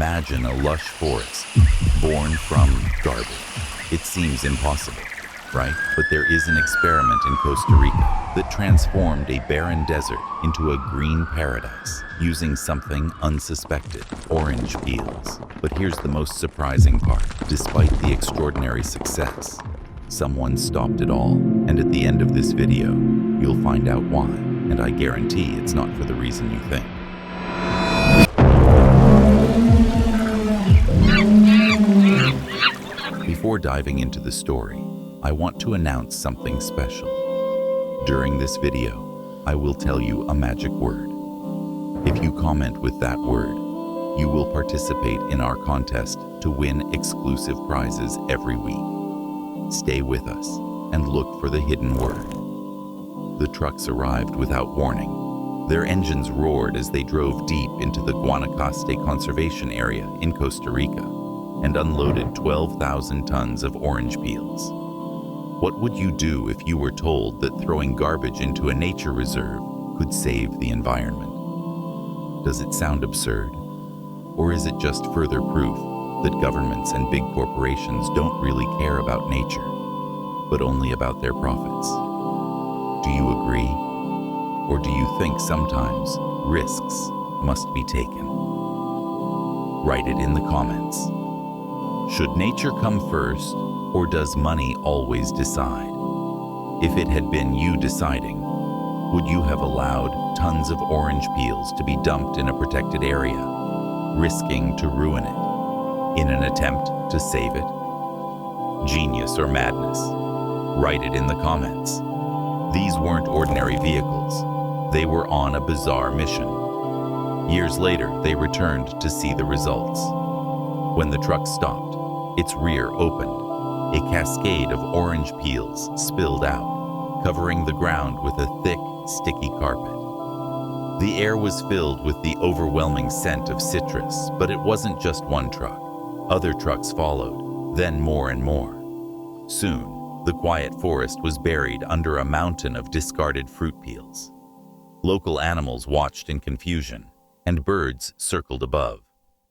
Imagine a lush forest born from garbage. It seems impossible, right? But there is an experiment in Costa Rica that transformed a barren desert into a green paradise using something unsuspected: orange peels. But here's the most surprising part. Despite the extraordinary success, someone stopped it all. And at the end of this video, you'll find out why. And I guarantee it's not for the reason you think. Before diving into the story, I want to announce something special. During this video, I will tell you a magic word. If you comment with that word, you will participate in our contest to win exclusive prizes every week. Stay with us and look for the hidden word. The trucks arrived without warning. Their engines roared as they drove deep into the Guanacaste Conservation Area in Costa Rica and unloaded 12,000 tons of orange peels. What would you do if you were told that throwing garbage into a nature reserve could save the environment? Does it sound absurd? Or is it just further proof that governments and big corporations don't really care about nature, but only about their profits? Do you agree? Or do you think sometimes risks must be taken? Write it in the comments. Should nature come first, or does money always decide? If it had been you deciding, would you have allowed tons of orange peels to be dumped in a protected area, risking to ruin it in an attempt to save it? Genius or madness? Write it in the comments. These weren't ordinary vehicles. They were on a bizarre mission. Years later, they returned to see the results. When the truck stopped, its rear opened. A cascade of orange peels spilled out, covering the ground with a thick, sticky carpet. The air was filled with the overwhelming scent of citrus, but it wasn't just one truck. Other trucks followed, then more and more. Soon, the quiet forest was buried under a mountain of discarded fruit peels. Local animals watched in confusion, and birds circled above,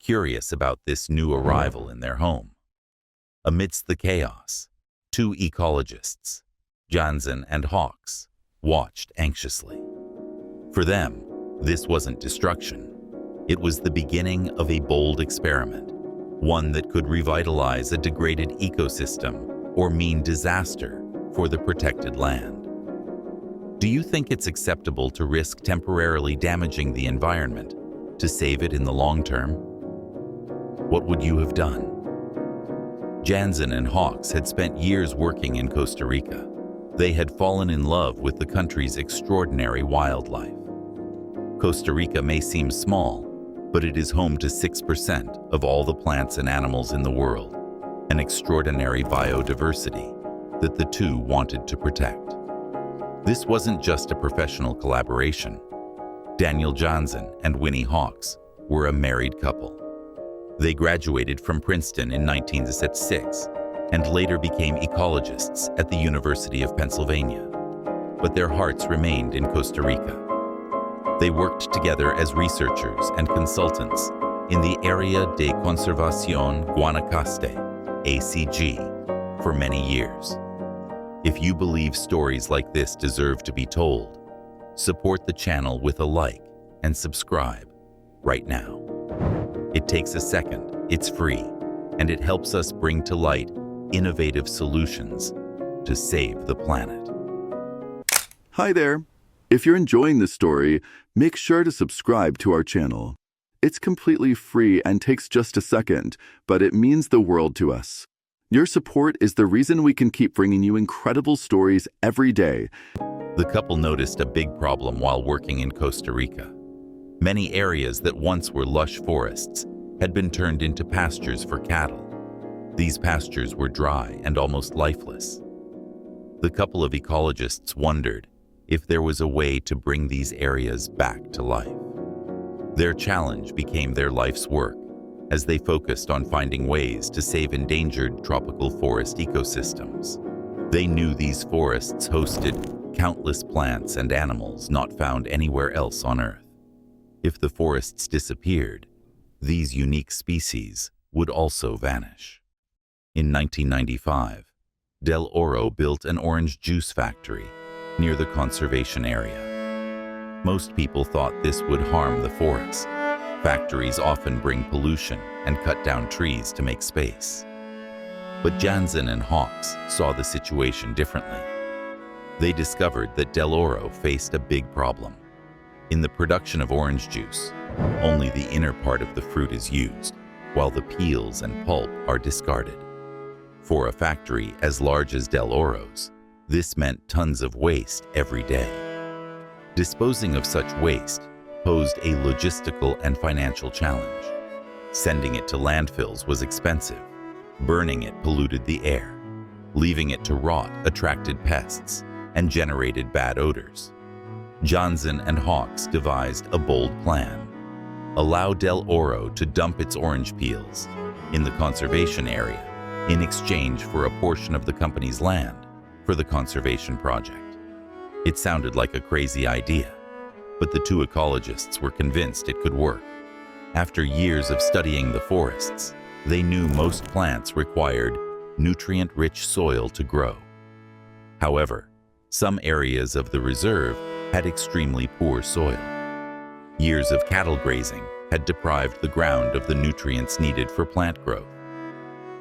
curious about this new arrival in their home. Amidst the chaos, two ecologists, Jansen and Hawks, watched anxiously. For them, this wasn't destruction. It was the beginning of a bold experiment, one that could revitalize a degraded ecosystem or mean disaster for the protected land. Do you think it's acceptable to risk temporarily damaging the environment to save it in the long term? What would you have done? Jansen and Hawks had spent years working in Costa Rica. They had fallen in love with the country's extraordinary wildlife. Costa Rica may seem small, but it is home to 6% of all the plants and animals in the world, an extraordinary biodiversity that the two wanted to protect. This wasn't just a professional collaboration. Daniel Jansen and Winnie Hawks were a married couple. They graduated from Princeton in 1966 and later became ecologists at the University of Pennsylvania. But their hearts remained in Costa Rica. They worked together as researchers and consultants in the Área de Conservación Guanacaste, ACG, for many years. If you believe stories like this deserve to be told, support the channel with a like and subscribe right now. It takes a second, it's free, and it helps us bring to light innovative solutions to save the planet. Hi there. If you're enjoying this story, make sure to subscribe to our channel. It's completely free and takes just a second, but it means the world to us. Your support is the reason we can keep bringing you incredible stories every day. The couple noticed a big problem while working in Costa Rica. Many areas that once were lush forests had been turned into pastures for cattle. These pastures were dry and almost lifeless. The couple of ecologists wondered if there was a way to bring these areas back to life. Their challenge became their life's work as they focused on finding ways to save endangered tropical forest ecosystems. They knew these forests hosted countless plants and animals not found anywhere else on Earth. If the forests disappeared, these unique species would also vanish. In 1995, Del Oro built an orange juice factory near the conservation area. Most people thought this would harm the forest. Factories often bring pollution and cut down trees to make space. But Jansen and Hawks saw the situation differently. They discovered that Del Oro faced a big problem. In the production of orange juice, only the inner part of the fruit is used, while the peels and pulp are discarded. For a factory as large as Del Oro's, this meant tons of waste every day. Disposing of such waste posed a logistical and financial challenge. Sending it to landfills was expensive. Burning it polluted the air. Leaving it to rot attracted pests and generated bad odors. Jansen and Hawks devised a bold plan. Allow Del Oro to dump its orange peels in the conservation area in exchange for a portion of the company's land for the conservation project. It sounded like a crazy idea, but the two ecologists were convinced it could work. After years of studying the forests, they knew most plants required nutrient-rich soil to grow. However, some areas of the reserve had extremely poor soil. Years of cattle grazing had deprived the ground of the nutrients needed for plant growth.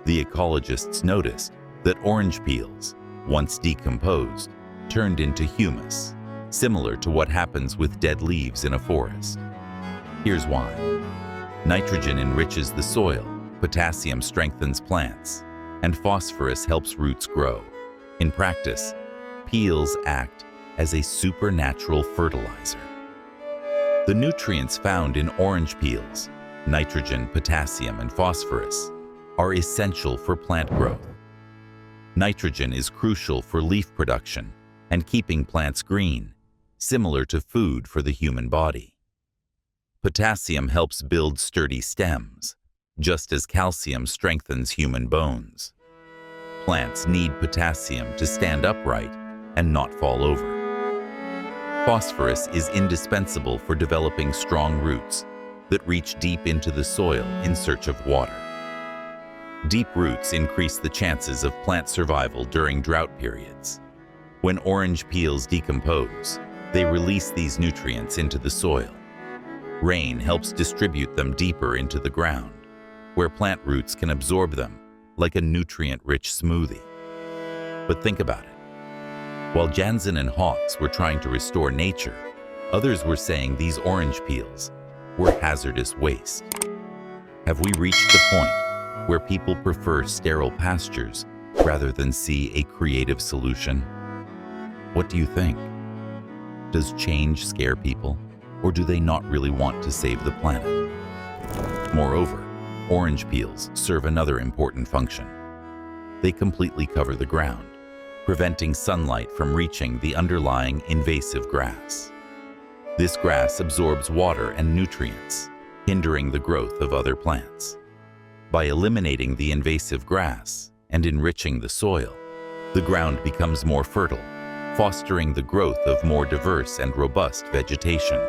The ecologists noticed that orange peels, once decomposed, turned into humus, similar to what happens with dead leaves in a forest. Here's why. Nitrogen enriches the soil, potassium strengthens plants, and phosphorus helps roots grow. In practice, peels act as a supernatural fertilizer. The nutrients found in orange peels, nitrogen, potassium, and phosphorus, are essential for plant growth. Nitrogen is crucial for leaf production and keeping plants green, similar to food for the human body. Potassium helps build sturdy stems, just as calcium strengthens human bones. Plants need potassium to stand upright and not fall over. Phosphorus is indispensable for developing strong roots that reach deep into the soil in search of water. Deep roots increase the chances of plant survival during drought periods. When orange peels decompose, they release these nutrients into the soil. Rain helps distribute them deeper into the ground, where plant roots can absorb them like a nutrient-rich smoothie. But think about it. While Jansen and Hawks were trying to restore nature, others were saying these orange peels were hazardous waste. Have we reached the point where people prefer sterile pastures rather than see a creative solution? What do you think? Does change scare people, or do they not really want to save the planet? Moreover, orange peels serve another important function. They completely cover the ground, preventing sunlight from reaching the underlying invasive grass. This grass absorbs water and nutrients, hindering the growth of other plants. By eliminating the invasive grass and enriching the soil, the ground becomes more fertile, fostering the growth of more diverse and robust vegetation.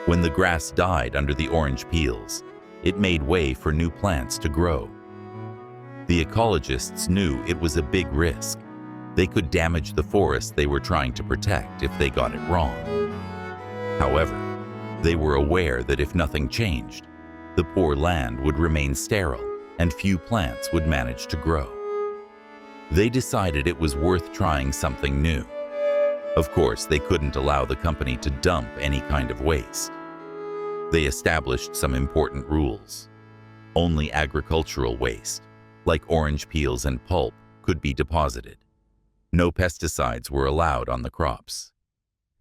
When the grass died under the orange peels, it made way for new plants to grow. The ecologists knew it was a big risk. They could damage the forest they were trying to protect if they got it wrong. However, they were aware that if nothing changed, the poor land would remain sterile and few plants would manage to grow. They decided it was worth trying something new. Of course, they couldn't allow the company to dump any kind of waste. They established some important rules. Only agricultural waste, like orange peels and pulp, could be deposited. No pesticides were allowed on the crops.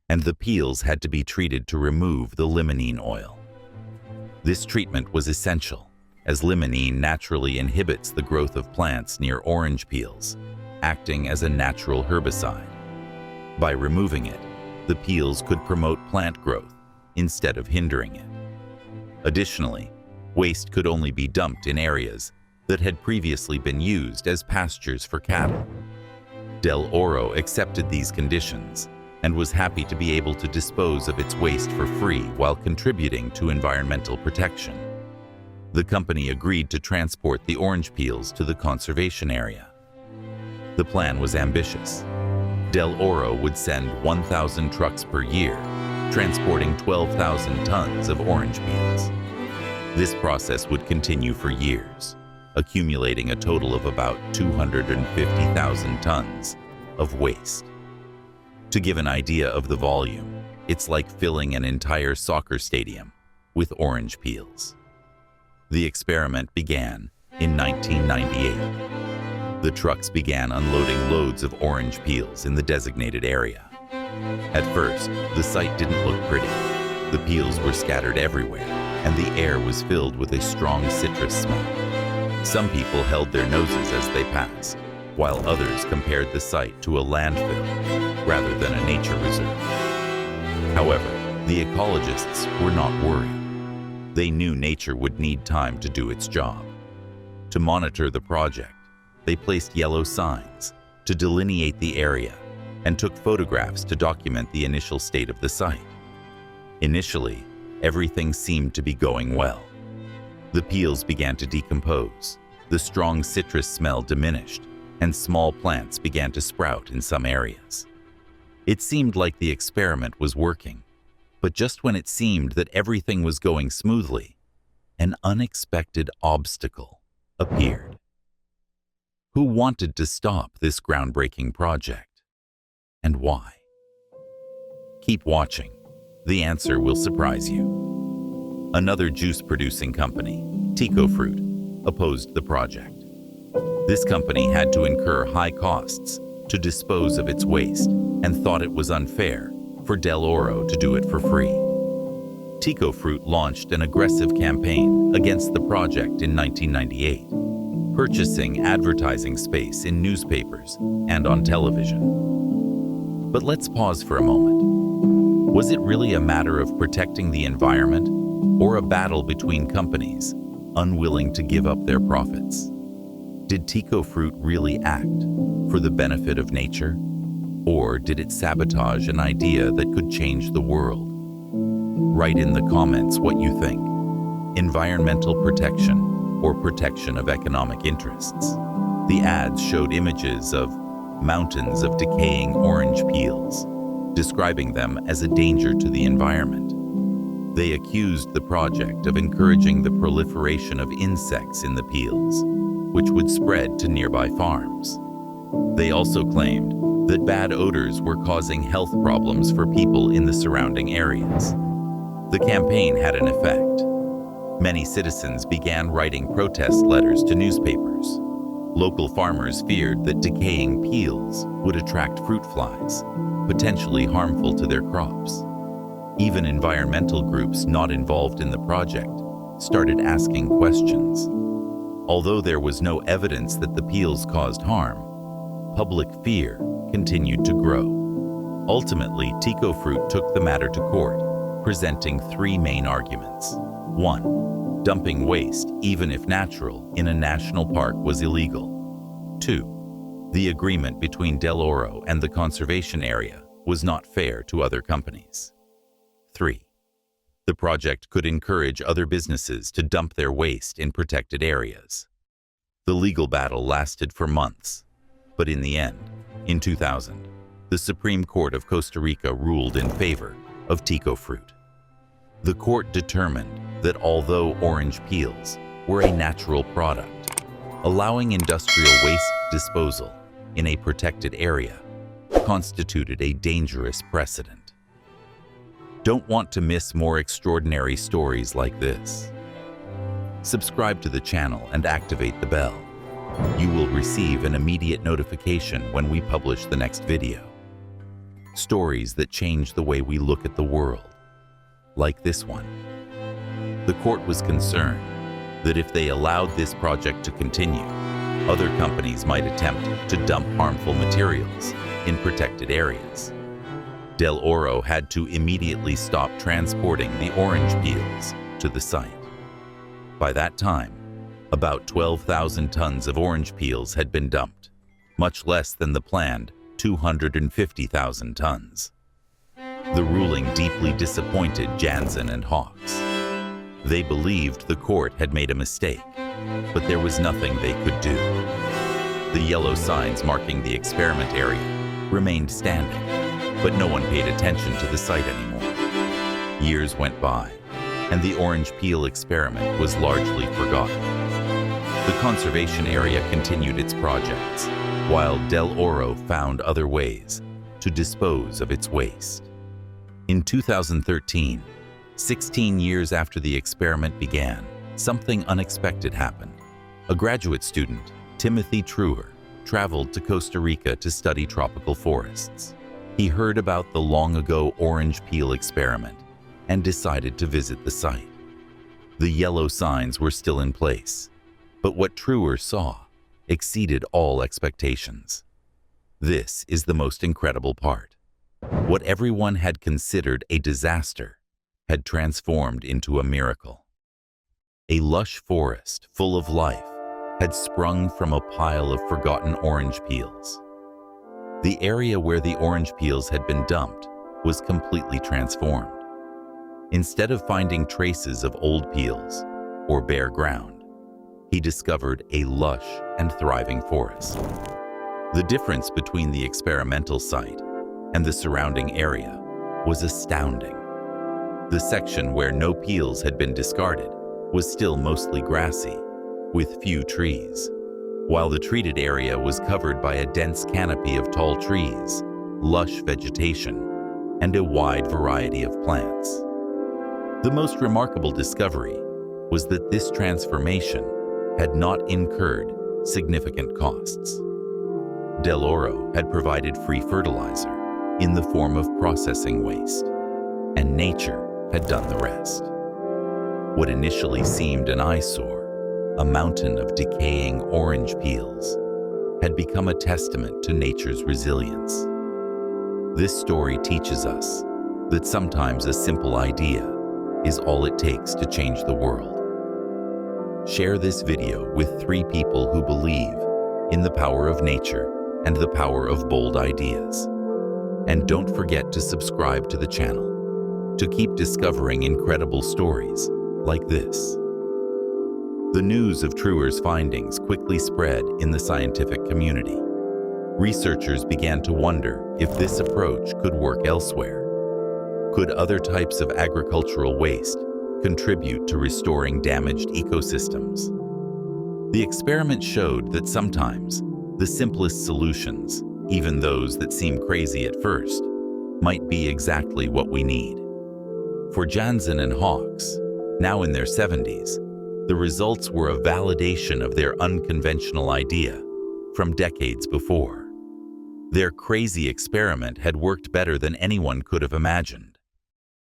And the peels had to be treated to remove the limonene oil. This treatment was essential, as limonene naturally inhibits the growth of plants near orange peels, acting as a natural herbicide. By removing it, the peels could promote plant growth instead of hindering it. Additionally, waste could only be dumped in areas that had previously been used as pastures for cattle. Del Oro accepted these conditions and was happy to be able to dispose of its waste for free while contributing to environmental protection. The company agreed to transport the orange peels to the conservation area. The plan was ambitious. Del Oro would send 1,000 trucks per year, transporting 12,000 tons of orange peels. This process would continue for years, accumulating a total of about 250,000 tons of waste. To give an idea of the volume, it's like filling an entire soccer stadium with orange peels. The experiment began in 1998. The trucks began unloading loads of orange peels in the designated area. At first, the site didn't look pretty. The peels were scattered everywhere, and the air was filled with a strong citrus smell. Some people held their noses as they passed, while others compared the site to a landfill rather than a nature reserve. However, the ecologists were not worried. They knew nature would need time to do its job. To monitor the project, they placed yellow signs to delineate the area and took photographs to document the initial state of the site. Initially, everything seemed to be going well. The peels began to decompose, the strong citrus smell diminished, and small plants began to sprout in some areas. It seemed like the experiment was working, but just when it seemed that everything was going smoothly, an unexpected obstacle appeared. Who wanted to stop this groundbreaking project, and why? Keep watching. The answer will surprise you. Another juice-producing company, Tecofruit, opposed the project. This company had to incur high costs to dispose of its waste and thought it was unfair for Del Oro to do it for free. Tecofruit launched an aggressive campaign against the project in 1998, purchasing advertising space in newspapers and on television. But let's pause for a moment. Was it really a matter of protecting the environment or a battle between companies unwilling to give up their profits? Did Tecofruit really act for the benefit of nature? Or did it sabotage an idea that could change the world? Write in the comments what you think. Environmental protection or protection of economic interests? The ads showed images of mountains of decaying orange peels, describing them as a danger to the environment. They accused the project of encouraging the proliferation of insects in the peels, which would spread to nearby farms. They also claimed that bad odors were causing health problems for people in the surrounding areas. The campaign had an effect. Many citizens began writing protest letters to newspapers. Local farmers feared that decaying peels would attract fruit flies, potentially harmful to their crops. Even environmental groups not involved in the project started asking questions. Although there was no evidence that the peels caused harm, public fear continued to grow. Ultimately, Tecofruit took the matter to court, presenting three main arguments. 1. Dumping waste, even if natural, in a national park was illegal. 2. The agreement between Del Oro and the conservation area was not fair to other companies. 3. The project could encourage other businesses to dump their waste in protected areas. The legal battle lasted for months, but in the end, in 2000, the Supreme Court of Costa Rica ruled in favor of Tecofruit. The court determined that although orange peels were a natural product, allowing industrial waste disposal in a protected area constituted a dangerous precedent. Don't want to miss more extraordinary stories like this? Subscribe to the channel and activate the bell. You will receive an immediate notification when we publish the next video. Stories that change the way we look at the world, like this one. The court was concerned that if they allowed this project to continue, other companies might attempt to dump harmful materials in protected areas. Del Oro had to immediately stop transporting the orange peels to the site. By that time, about 12,000 tons of orange peels had been dumped, much less than the planned 250,000 tons. The ruling deeply disappointed Jansen and Hawks. They believed the court had made a mistake, but there was nothing they could do. The yellow signs marking the experiment area remained standing, but no one paid attention to the site anymore. Years went by, and the orange peel experiment was largely forgotten. The conservation area continued its projects, while Del Oro found other ways to dispose of its waste. In 2013, 16 years after the experiment began, something unexpected happened. A graduate student, Timothy Truer, traveled to Costa Rica to study tropical forests. He heard about the long-ago orange peel experiment and decided to visit the site. The yellow signs were still in place, but what Truer saw exceeded all expectations. This is the most incredible part. What everyone had considered a disaster had transformed into a miracle. A lush forest full of life had sprung from a pile of forgotten orange peels. The area where the orange peels had been dumped was completely transformed. Instead of finding traces of old peels or bare ground, he discovered a lush and thriving forest. The difference between the experimental site and the surrounding area was astounding. The section where no peels had been discarded was still mostly grassy, with few trees, while the treated area was covered by a dense canopy of tall trees, lush vegetation, and a wide variety of plants. The most remarkable discovery was that this transformation had not incurred significant costs. Del Oro had provided free fertilizer in the form of processing waste, and nature had done the rest. What initially seemed an eyesore, a mountain of decaying orange peels, had become a testament to nature's resilience. This story teaches us that sometimes a simple idea is all it takes to change the world. Share this video with 3 people who believe in the power of nature and the power of bold ideas. And don't forget to subscribe to the channel to keep discovering incredible stories like this. The news of Truer's findings quickly spread in the scientific community. Researchers began to wonder if this approach could work elsewhere. Could other types of agricultural waste contribute to restoring damaged ecosystems? The experiment showed that sometimes the simplest solutions, even those that seem crazy at first, might be exactly what we need. For Jansen and Hawks, now in their 70s, the results were a validation of their unconventional idea from decades before. Their crazy experiment had worked better than anyone could have imagined.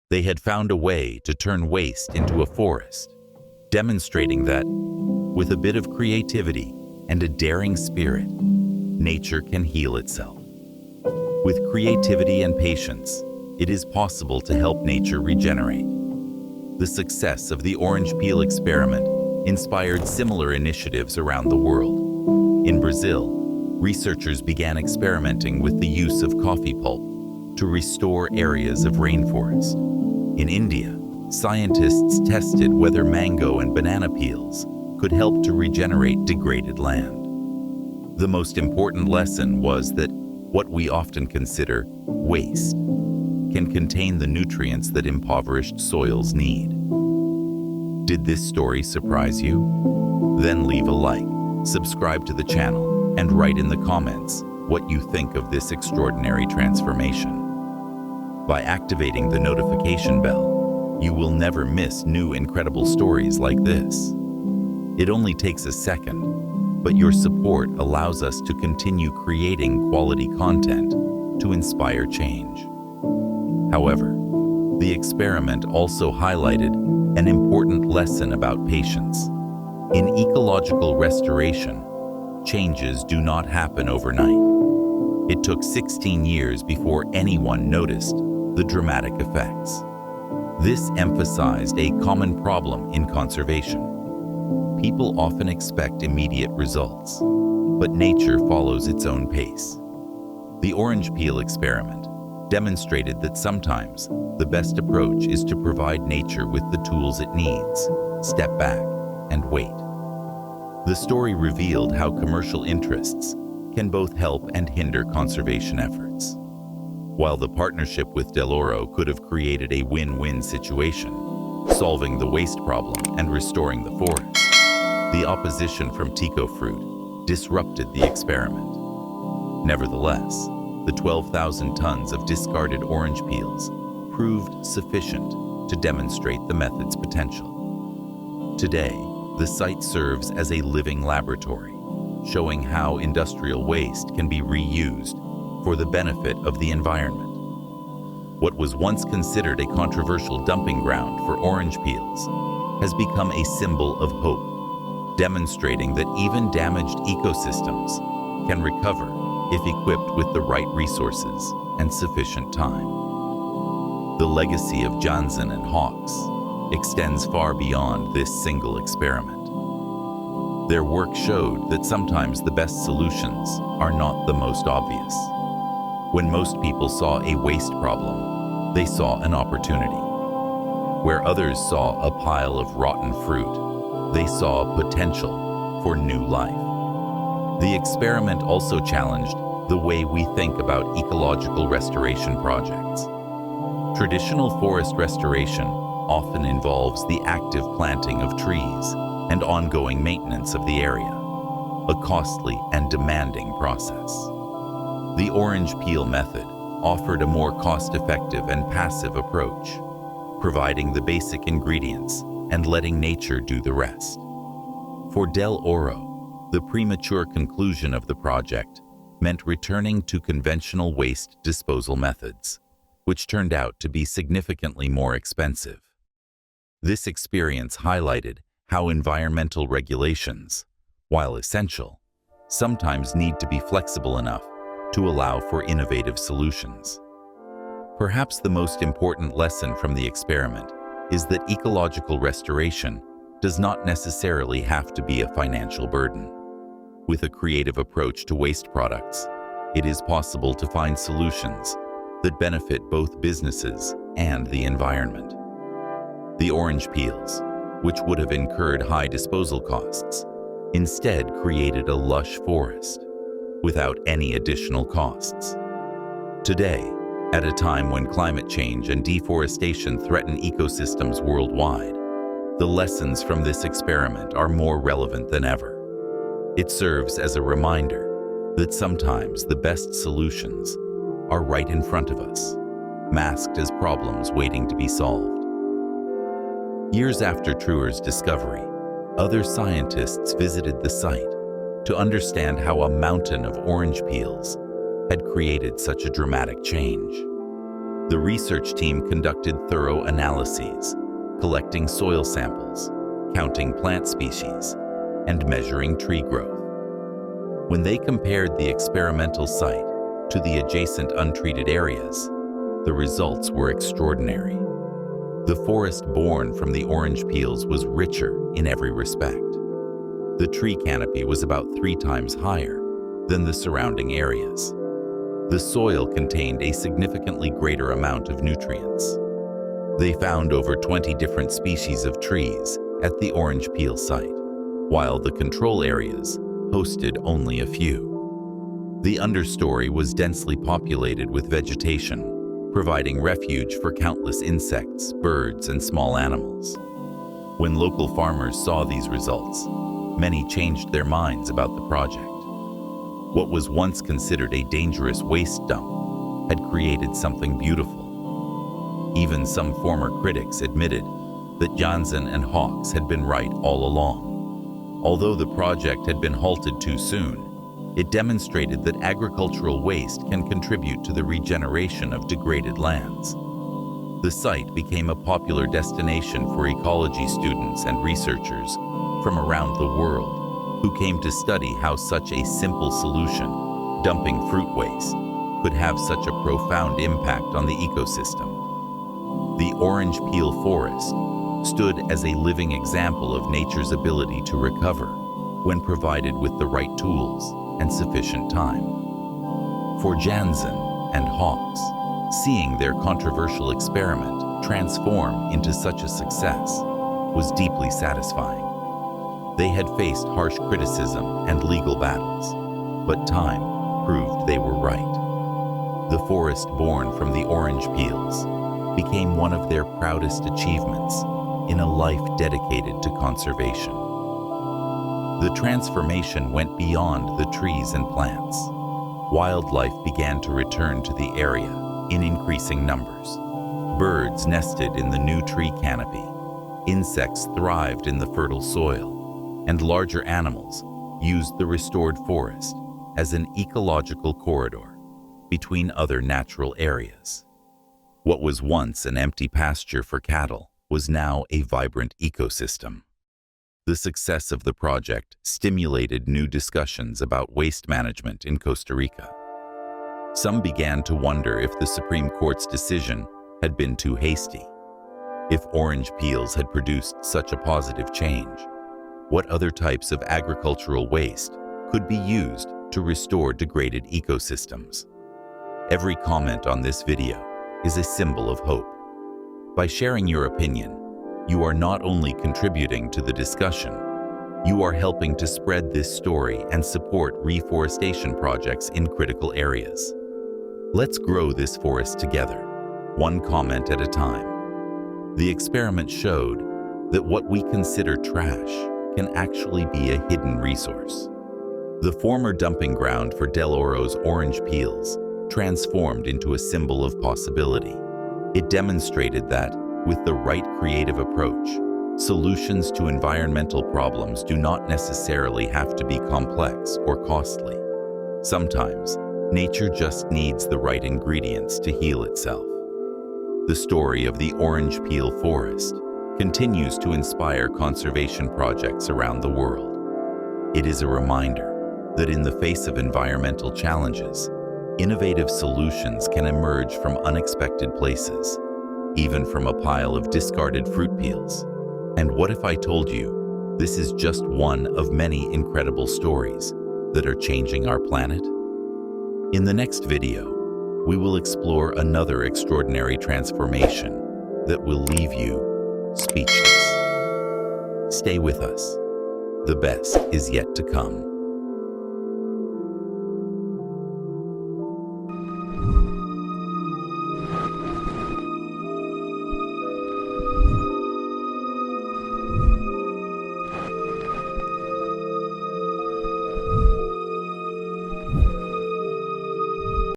They had found a way to turn waste into a forest, demonstrating that, with a bit of creativity and a daring spirit, nature can heal itself. With creativity and patience, it is possible to help nature regenerate. The success of the orange peel experiment inspired similar initiatives around the world. In Brazil, researchers began experimenting with the use of coffee pulp to restore areas of rainforest. In India, scientists tested whether mango and banana peels could help to regenerate degraded land. The most important lesson was that what we often consider waste can contain the nutrients that impoverished soils need. Did this story surprise you? Then leave a like, subscribe to the channel, and write in the comments what you think of this extraordinary transformation. By activating the notification bell, you will never miss new incredible stories like this. It only takes a second, but your support allows us to continue creating quality content to inspire change. However, the experiment also highlighted an important lesson about patience. In ecological restoration, changes do not happen overnight. It took 16 years before anyone noticed the dramatic effects. This emphasized a common problem in conservation. People often expect immediate results, but nature follows its own pace. The orange peel experiment demonstrated that sometimes the best approach is to provide nature with the tools it needs, step back, and wait. The story revealed how commercial interests can both help and hinder conservation efforts. While the partnership with Del Oro could have created a win-win situation, solving the waste problem and restoring the forest, the opposition from Tico Fruit disrupted the experiment. Nevertheless, the 12,000 tons of discarded orange peels proved sufficient to demonstrate the method's potential. Today, the site serves as a living laboratory, showing how industrial waste can be reused for the benefit of the environment. What was once considered a controversial dumping ground for orange peels has become a symbol of hope, demonstrating that even damaged ecosystems can recover if equipped with the right resources and sufficient time. The legacy of Jansen and Hawks extends far beyond this single experiment. Their work showed that sometimes the best solutions are not the most obvious. When most people saw a waste problem, they saw an opportunity. Where others saw a pile of rotten fruit, they saw potential for new life. The experiment also challenged the way we think about ecological restoration projects. Traditional forest restoration often involves the active planting of trees and ongoing maintenance of the area, a costly and demanding process. The orange peel method offered a more cost-effective and passive approach, providing the basic ingredients and letting nature do the rest. For Del Oro, the premature conclusion of the project meant returning to conventional waste disposal methods, which turned out to be significantly more expensive. This experience highlighted how environmental regulations, while essential, sometimes need to be flexible enough to allow for innovative solutions. Perhaps the most important lesson from the experiment is that ecological restoration does not necessarily have to be a financial burden. With a creative approach to waste products, it is possible to find solutions that benefit both businesses and the environment. The orange peels, which would have incurred high disposal costs, instead created a lush forest without any additional costs. Today, at a time when climate change and deforestation threaten ecosystems worldwide, the lessons from this experiment are more relevant than ever. It serves as a reminder that sometimes the best solutions are right in front of us, masked as problems waiting to be solved. Years after Truer's discovery, other scientists visited the site to understand how a mountain of orange peels had created such a dramatic change. The research team conducted thorough analyses, collecting soil samples, counting plant species, and measuring tree growth. When they compared the experimental site to the adjacent untreated areas, the results were extraordinary. The forest born from the orange peels was richer in every respect. The tree canopy was about 3 times higher than the surrounding areas. The soil contained a significantly greater amount of nutrients. They found over 20 different species of trees at the orange peel site, while the control areas hosted only a few. The understory was densely populated with vegetation, providing refuge for countless insects, birds, and small animals. When local farmers saw these results, many changed their minds about the project. What was once considered a dangerous waste dump had created something beautiful. Even some former critics admitted that Jansen and Hawks had been right all along. Although the project had been halted too soon, it demonstrated that agricultural waste can contribute to the regeneration of degraded lands. The site became a popular destination for ecology students and researchers from around the world who came to study how such a simple solution, dumping fruit waste, could have such a profound impact on the ecosystem. The orange peel forest stood as a living example of nature's ability to recover when provided with the right tools and sufficient time. For Jansen and Hawks, Seeing their controversial experiment transform into such a success was deeply satisfying. They had faced harsh criticism and legal battles, but time proved they were right. The forest born from the orange peels became one of their proudest achievements in a life dedicated to conservation. The transformation went beyond the trees and plants. Wildlife began to return to the area in increasing numbers. Birds nested in the new tree canopy, insects thrived in the fertile soil, and larger animals used the restored forest as an ecological corridor between other natural areas. What was once an empty pasture for cattle was now a vibrant ecosystem. The success of the project stimulated new discussions about waste management in Costa Rica. Some began to wonder if the Supreme Court's decision had been too hasty. If orange peels had produced such a positive change, what other types of agricultural waste could be used to restore degraded ecosystems? Every comment on this video is a symbol of hope. By sharing your opinion, you are not only contributing to the discussion, you are helping to spread this story and support reforestation projects in critical areas. Let's grow this forest together, one comment at a time. The experiment showed that what we consider trash can actually be a hidden resource. The former dumping ground for Del Oro's orange peels transformed into a symbol of possibility. It demonstrated that, with the right creative approach, solutions to environmental problems do not necessarily have to be complex or costly. Sometimes, nature just needs the right ingredients to heal itself. The story of the orange peel forest continues to inspire conservation projects around the world. It is a reminder that in the face of environmental challenges, innovative solutions can emerge from unexpected places, even from a pile of discarded fruit peels. And what if I told you this is just one of many incredible stories that are changing our planet? In the next video, we will explore another extraordinary transformation that will leave you speechless. Stay with us. The best is yet to come.